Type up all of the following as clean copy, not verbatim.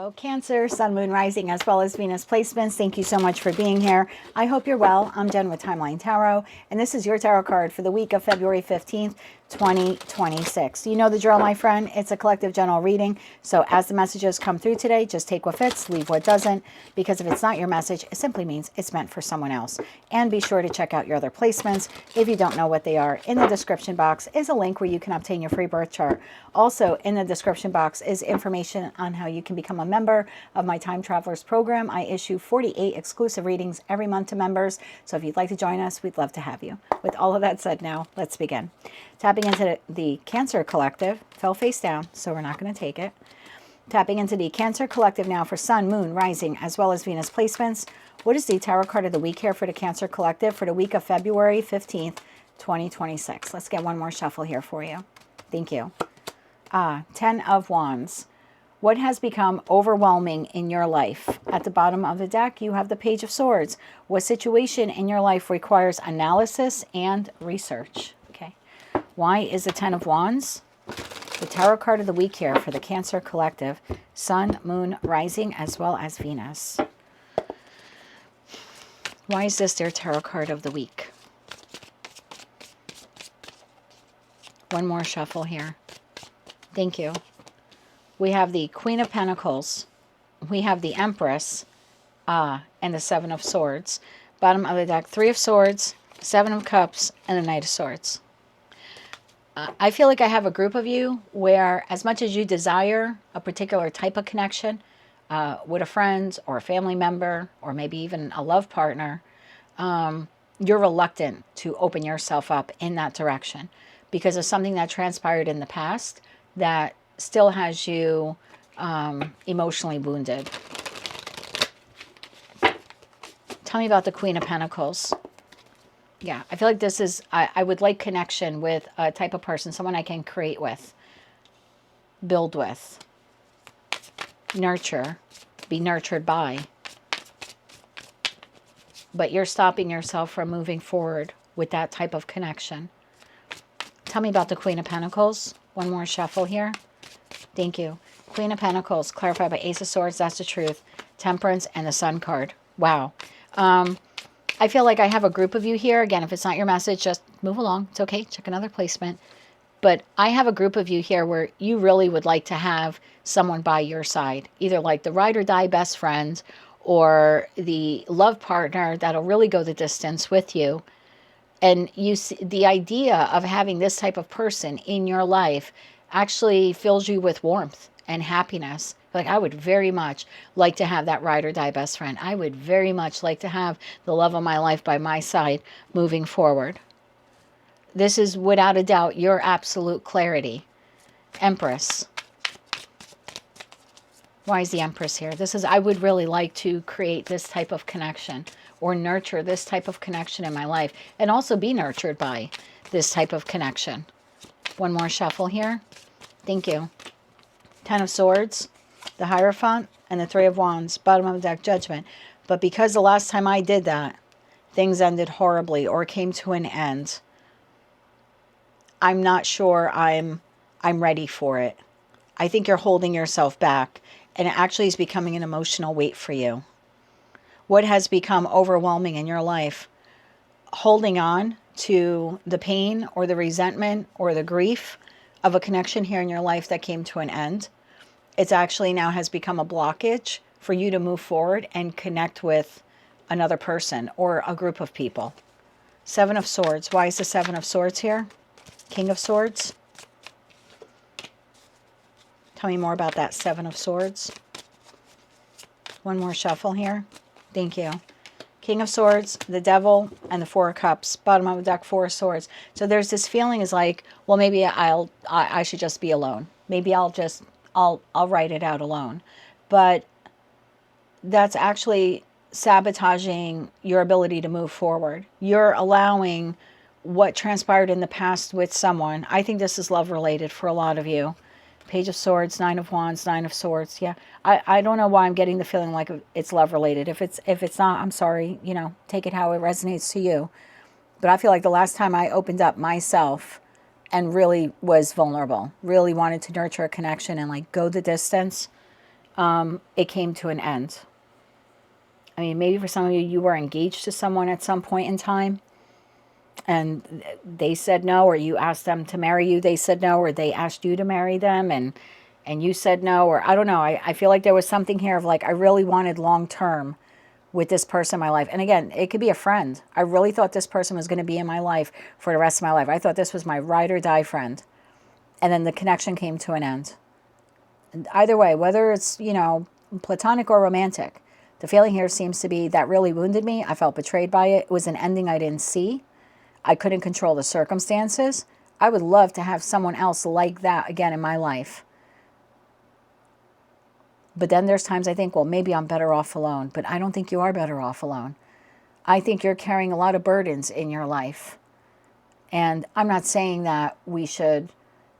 Hello, Cancer, Sun, Moon, Rising, as well as Venus placements. Thank you so much for being here. I hope you're well. I'm Jen with Timeline Tarot, and this is your tarot card for the week of February 15th, 2026. You know the drill, my friend. It's a collective general reading. So as the messages come through today, just take what fits, leave what doesn't, because if it's not your message, it simply means it's meant for someone else. And be sure to check out your other placements. If you don't know what they are, in the description box is a link where you can obtain your free birth chart. Also, in the description box is information on how you can become a member of my Time Travelers program. I issue 48 exclusive readings every month to members. So if you'd like to join us, we'd love to have you. With all of that said now, let's begin. Tapping into the Cancer Collective, fell face down, so we're not going to take it. Tapping into the Cancer Collective now for Sun, Moon, Rising, as well as Venus placements. What is the tarot card of the week here for the Cancer Collective for the week of February 15th, 2026? Let's get one more shuffle here for you. Thank you. 10 of Wands. What has become overwhelming in your life? At the bottom of the deck, you have the Page of Swords. What situation in your life requires analysis and research? Okay. Why is the 10 of Wands the tarot card of the week here for the Cancer Collective? Sun, Moon, Rising, as well as Venus. Why is this their tarot card of the week? One more shuffle here. Thank you. We have the Queen of Pentacles. We have the Empress and the Seven of Swords. Bottom of the deck, Three of Swords, Seven of Cups, and the Knight of Swords. I feel like I have a group of you where as much as you desire a particular type of connection with a friend or a family member or maybe even a love partner, you're reluctant to open yourself up in that direction because of something that transpired in the past that still has you emotionally wounded. Tell me about the Queen of Pentacles. Yeah, I feel like this is, I would like connection with a type of person, someone I can create with, build with, nurture, be nurtured by. But you're stopping yourself from moving forward with that type of connection. Tell me about the Queen of Pentacles. One more shuffle here. Thank you. Queen of Pentacles, clarified by Ace of Swords, that's the truth. Temperance and the Sun card. Wow. I feel like I have a group of you here. Again, if it's not your message, just move along. It's okay. Check another placement. But I have a group of you here where you really would like to have someone by your side. Either like the ride or die best friend or the love partner that'll really go the distance with you. And you see, the idea of having this type of person in your life actually fills you with warmth and happiness. Like, I would very much like to have that ride or die best friend. I would very much like to have the love of my life by my side moving forward. This is without a doubt your absolute clarity. Empress. Why is the Empress here? This is, I would really like to create this type of connection or nurture this type of connection in my life and also be nurtured by this type of connection. One more shuffle here. Thank you. 10 of Swords, the Hierophant, and the Three of Wands. Bottom of the deck, Judgment. But because the last time I did that, things ended horribly or came to an end, I'm not sure I'm ready for it. I think you're holding yourself back, and it actually is becoming an emotional weight for you. What has become overwhelming in your life? Holding on to the pain or the resentment or the grief of a connection here in your life that came to an end. It's actually now has become a blockage for you to move forward and connect with another person or a group of people. Seven of Swords. Why is the Seven of Swords here? King of Swords. Tell me more about that Seven of Swords. One more shuffle here. Thank you. King of Swords, the Devil, and the Four of Cups. Bottom of the deck, Four of Swords. So there's this feeling is like, well, maybe I should just be alone. Maybe I'll write it out alone. But that's actually sabotaging your ability to move forward. You're allowing what transpired in the past with someone. I think this is love related for a lot of you. Page of Swords, Nine of Wands, Nine of Swords. Yeah, I don't know why I'm getting the feeling like it's love related. If it's not, I'm sorry. You know, take it how it resonates to you. But I feel like the last time I opened up myself and really was vulnerable, really wanted to nurture a connection and like go the distance, it came to an end. I mean, maybe for some of you, you were engaged to someone at some point in time and they said no, or you asked them to marry you, they said no, or they asked you to marry them and you said no, or I don't know. I feel like there was something here of like, I really wanted long term with this person in my life. And again, it could be a friend. I really thought this person was going to be in my life for the rest of my life. I thought this was my ride or die friend. And then the connection came to an end. And either way, whether it's, you know, platonic or romantic, the feeling here seems to be that really wounded me. I felt betrayed by it. It was an ending I didn't see. I couldn't control the circumstances. I would love to have someone else like that again in my life. But then there's times I think, well, maybe I'm better off alone. But I don't think you are better off alone. I think you're carrying a lot of burdens in your life. And I'm not saying that we should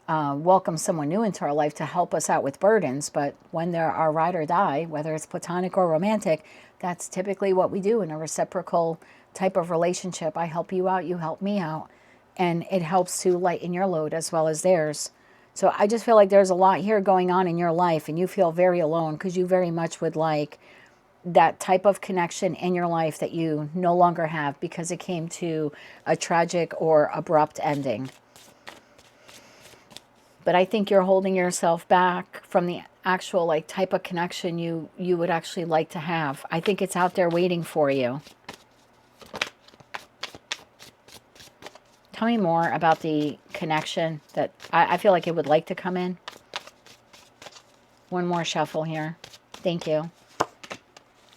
welcome someone new into our life to help us out with burdens. But when they're our ride or die, whether it's platonic or romantic, that's typically what we do in a reciprocal type of relationship. I help you out, you help me out. And it helps to lighten your load as well as theirs. So I just feel like there's a lot here going on in your life and you feel very alone because you very much would like that type of connection in your life that you no longer have because it came to a tragic or abrupt ending. But I think you're holding yourself back from the actual like type of connection you would actually like to have. I think it's out there waiting for you. Tell me more about the connection that I feel like it would like to come in. One more shuffle here. Thank you.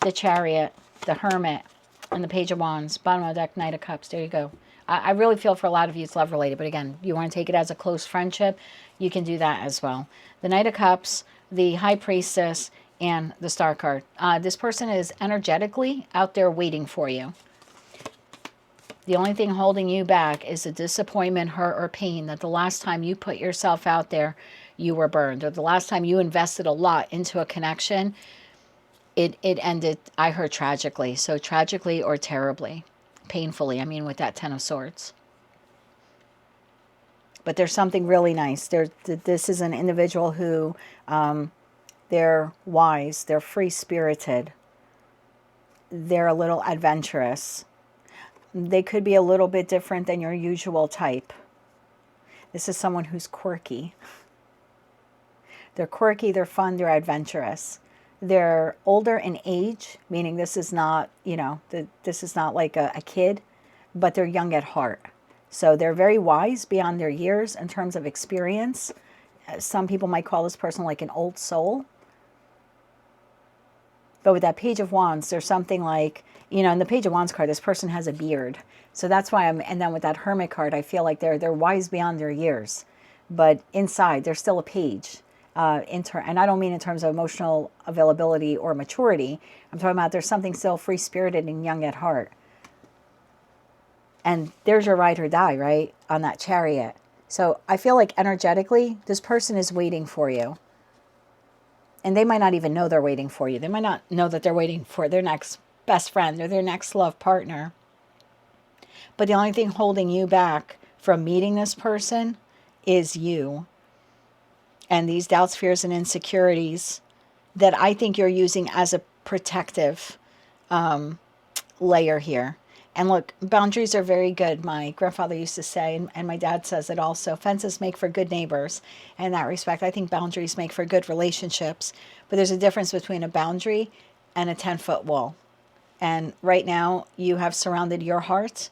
The Chariot, the Hermit, and the Page of Wands. Bottom of the deck, Knight of Cups. There you go. I really feel for a lot of you it's love related. But again, you want to take it as a close friendship, you can do that as well. The Knight of Cups, the High Priestess, and the Star card. This person is energetically out there waiting for you. The only thing holding you back is the disappointment, hurt, or pain that the last time you put yourself out there, you were burned. Or the last time you invested a lot into a connection, it ended, I heard, tragically. So tragically or terribly. Painfully, I mean, with that Ten of Swords. But there's something really nice. This is an individual who, they're wise, they're free-spirited, they're a little adventurous. They could be a little bit different than your usual type. This is someone who's quirky. They're quirky, they're fun, they're adventurous. They're older in age, meaning this is not, you know, this is not like a kid, but they're young at heart. So they're very wise beyond their years in terms of experience. Some people might call this person like an old soul. But with that Page of Wands, there's something like, you know, in the Page of Wands card, this person has a beard. So that's why and then with that Hermit card, I feel like they're wise beyond their years. But inside, they're still a page. And I don't mean in terms of emotional availability or maturity. I'm talking about there's something still free-spirited and young at heart. And there's your ride or die, right, on that Chariot. So I feel like energetically, this person is waiting for you. And they might not even know they're waiting for you. They might not know that they're waiting for their next best friend or their next love partner. But the only thing holding you back from meeting this person is you. And these doubts, fears, and insecurities that I think you're using as a protective layer here. And look, boundaries are very good. My grandfather used to say, and my dad says it also, fences make for good neighbors. In that respect, I think boundaries make for good relationships. But there's a difference between a boundary and a 10-foot wall. And right now, you have surrounded your heart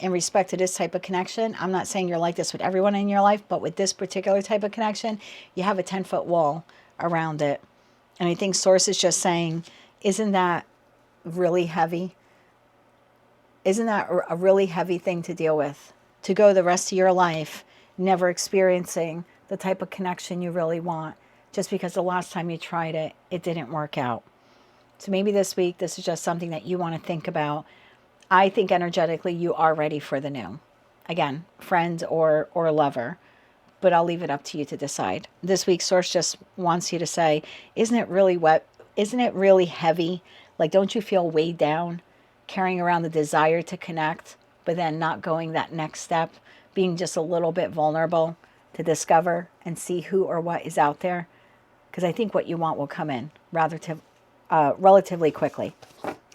in respect to this type of connection. I'm not saying you're like this with everyone in your life, but with this particular type of connection, you have a 10-foot wall around it. And I think Source is just saying, isn't that really heavy? Isn't that a really heavy thing to deal with? To go the rest of your life never experiencing the type of connection you really want, just because the last time you tried it, it didn't work out. So maybe this week, this is just something that you want to think about. I think energetically you are ready for the new. Again, friend or lover. But I'll leave it up to you to decide. This week, Source just wants you to say, isn't it really wet? Isn't it really heavy? Like, don't you feel weighed down? Carrying around the desire to connect, but then not going that next step, being just a little bit vulnerable to discover and see who or what is out there. because I think what you want will come in relatively quickly.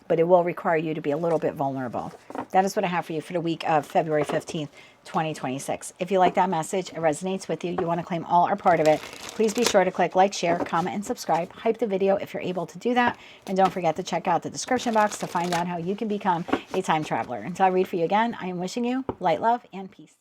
But it will require you to be a little bit vulnerable. That is what I have for you for the week of February 15th, 2026. If you like that message, it resonates with you, you want to claim all or part of it, please be sure to click like, share, comment, and subscribe. Hype the video if you're able to do that. And don't forget to check out the description box to find out how you can become a time traveler. Until I read for you again, I am wishing you light, love, and peace.